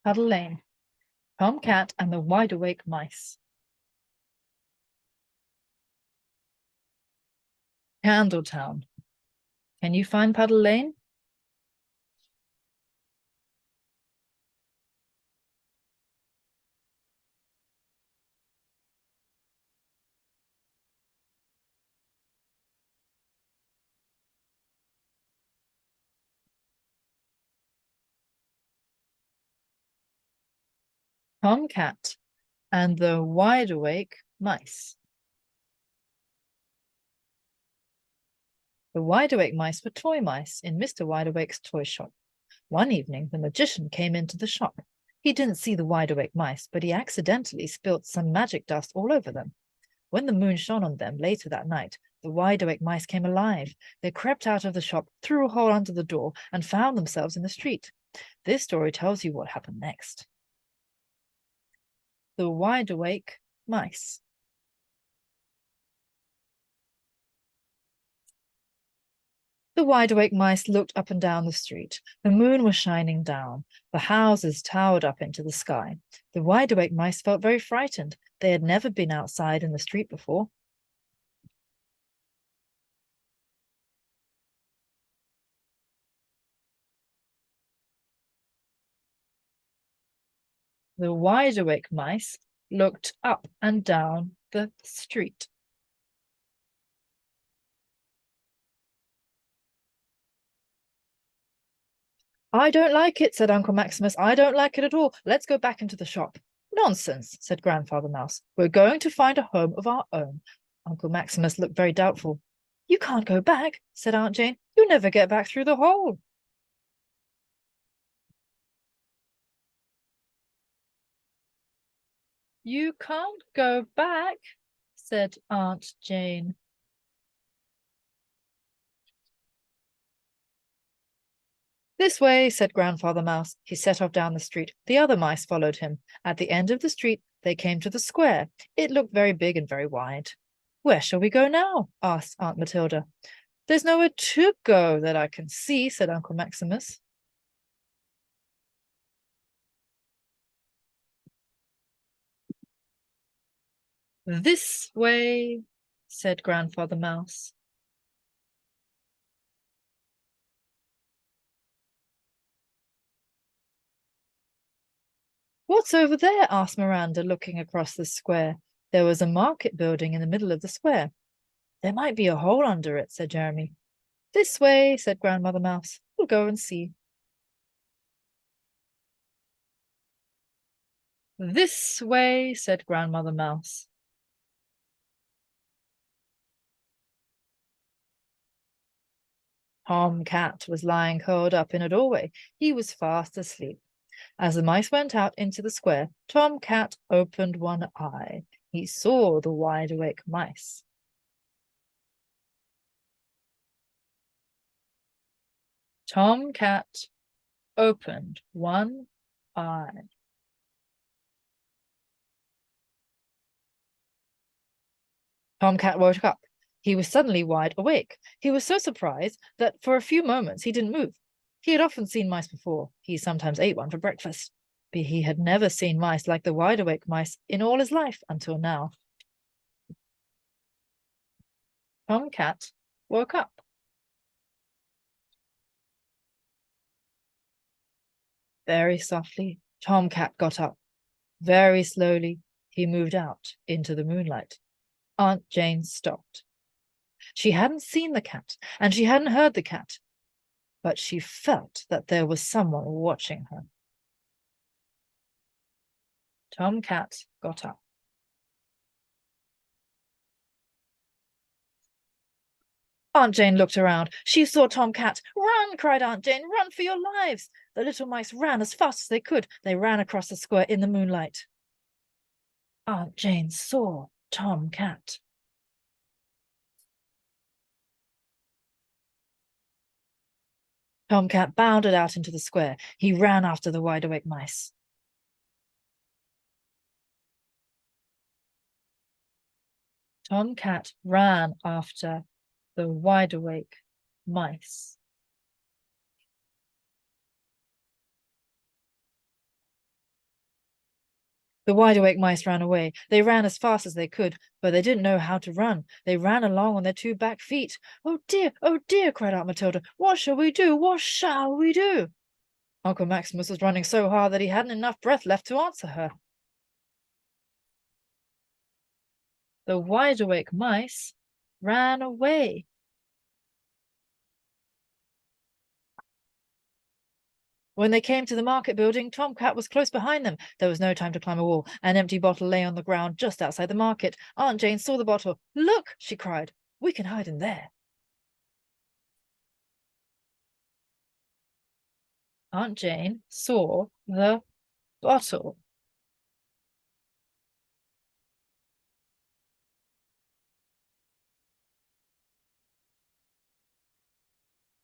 Puddle Lane, Tom Cat and the Wideawake Mice. Candletown. Can you find Puddle Lane? Tom Cat and the Wideawake Mice. The Wideawake Mice were toy mice in Mr. Wideawake's toy shop. One evening, the magician came into the shop. He didn't see the Wideawake Mice, but he accidentally spilt some magic dust all over them. When the moon shone on them later that night, the Wideawake Mice came alive. They crept out of the shop, through a hole under the door, and found themselves in the street. This story tells you what happened next. The Wideawake Mice. The Wideawake Mice looked up and down the street. The moon was shining down. The houses towered up into the sky. The Wideawake Mice felt very frightened. They had never been outside in the street before. The Wideawake Mice looked up and down the street. I don't like it, said Uncle Maximus. I don't like it at all. Let's go back into the shop. Nonsense, said Grandfather Mouse. We're going to find a home of our own. Uncle Maximus looked very doubtful. You can't go back, said Aunt Jane. You'll never get back through the hole. You can't go back, said Aunt Jane. This way, said Grandfather Mouse. He set off down the street. The other mice followed him. At the end of the street, they came to the square. It looked very big and very wide. Where shall we go now? Asked Aunt Matilda. There's nowhere to go that I can see, said Uncle Maximus. This way, said Grandfather Mouse. What's over there? Asked Miranda, looking across the square. There was a market building in the middle of the square. There might be a hole under it, said Jeremy. This way, said Grandmother Mouse. We'll go and see. This way, said Grandmother Mouse. Tom Cat was lying curled up in a doorway. He was fast asleep. As the mice went out into the square, Tom Cat opened one eye. He saw the Wideawake Mice. Tom Cat opened one eye. Tom Cat woke up. He was suddenly wide awake. He was so surprised that for a few moments he didn't move. He had often seen mice before. He sometimes ate one for breakfast. But he had never seen mice like the Wideawake Mice in all his life until now. Tom Cat woke up. Very softly, Tom Cat got up. Very slowly, he moved out into the moonlight. Aunt Jane stopped. She hadn't seen the cat, and she hadn't heard the cat, but she felt that there was someone watching her. Tom Cat got up. Aunt Jane looked around. She saw Tom Cat. Run, cried Aunt Jane, run for your lives. The little mice ran as fast as they could. They ran across the square in the moonlight. Aunt Jane saw Tom Cat. Tom Cat bounded out into the square. He ran after the Wideawake Mice. Tom Cat ran after the Wideawake Mice. The wide-awake mice ran away. They ran as fast as they could, but they didn't know how to run. They ran along on their two back feet. Oh dear, cried Aunt Matilda. What shall we do? What shall we do? Uncle Maximus was running so hard that he hadn't enough breath left to answer her. The wide-awake mice ran away. When they came to the market building, Tom Cat was close behind them. There was no time to climb a wall. An empty bottle lay on the ground just outside the market. Aunt Jane saw the bottle. Look, she cried. We can hide in there. Aunt Jane saw the bottle.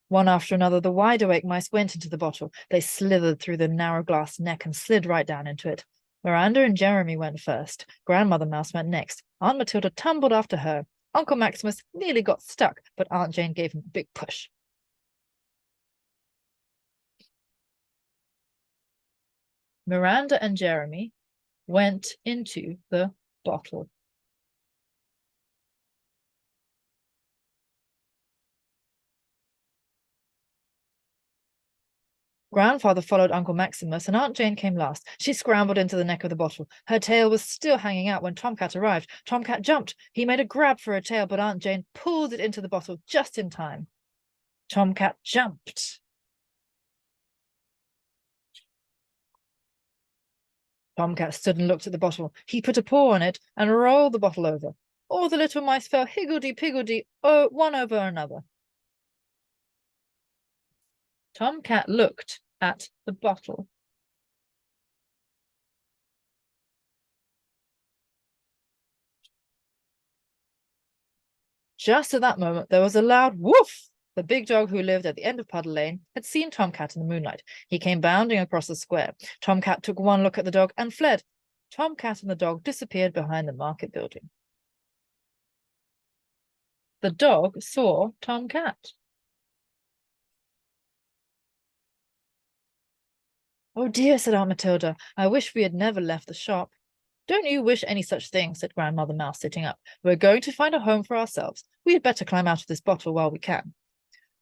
One after another, the wide-awake mice went into the bottle. They slithered through the narrow glass neck and slid right down into it. Miranda and Jeremy went first. Grandmother Mouse went next. Aunt Matilda tumbled after her. Uncle Maximus nearly got stuck, but Aunt Jane gave him a big push. Miranda and Jeremy went into the bottle. Grandfather followed Uncle Maximus, and Aunt Jane came last. She scrambled into the neck of the bottle. Her tail was still hanging out when Tomcat arrived. Tomcat jumped. He made a grab for her tail, but Aunt Jane pulled it into the bottle just in time. Tomcat jumped. Tomcat stood and looked at the bottle. He put a paw on it and rolled the bottle over. All the little mice fell higgledy-piggledy, one over another. Tomcat looked at the bottle. Just at that moment, there was a loud woof. The big dog who lived at the end of Puddle Lane had seen Tomcat in the moonlight. He came bounding across the square. Tomcat took one look at the dog and fled. Tomcat and the dog disappeared behind the market building. The dog saw Tomcat. Oh dear, said Aunt Matilda. I wish we had never left the shop. Don't you wish any such thing, said Grandmother Mouse, sitting up. We're going to find a home for ourselves. We had better climb out of this bottle while we can.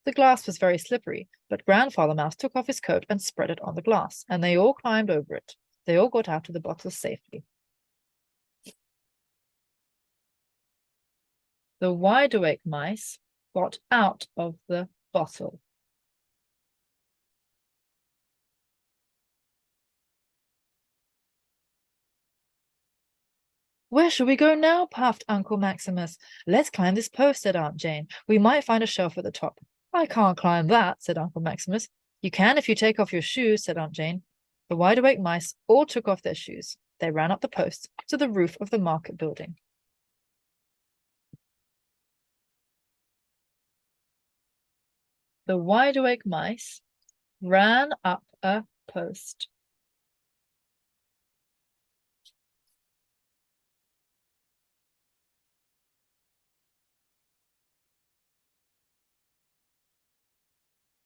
The glass was very slippery, but Grandfather Mouse took off his coat and spread it on the glass, and they all climbed over it. They all got out of the bottle safely. The wide-awake mice got out of the bottle. Where shall we go now? Puffed Uncle Maximus. Let's climb this post, said Aunt Jane. We might find a shelf at the top. I can't climb that, said Uncle Maximus. You can if you take off your shoes, said Aunt Jane. The wide-awake mice all took off their shoes. They ran up the post to the roof of the market building. The wide-awake mice ran up a post.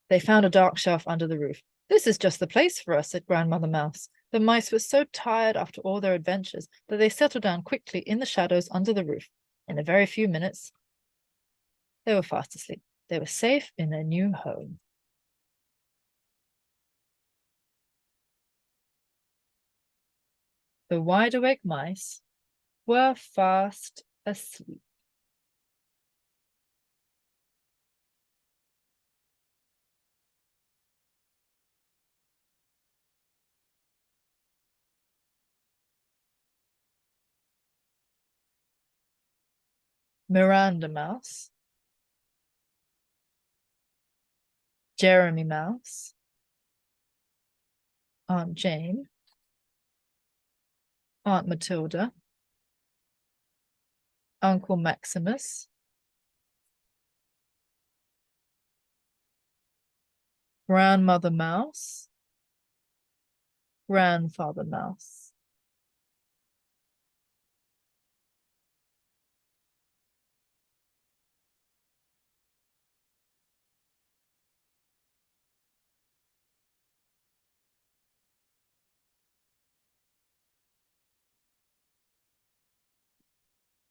They found a dark shelf under the roof. This is just the place for us, said Grandmother Mouse. The mice were so tired after all their adventures that they settled down quickly in the shadows under the roof. In a very few minutes, they were fast asleep. They were safe in their new home. The wide-awake mice were fast asleep. Miranda Mouse, Jeremy Mouse, Aunt Jane, Aunt Matilda, Uncle Maximus, Grandmother Mouse, Grandfather Mouse.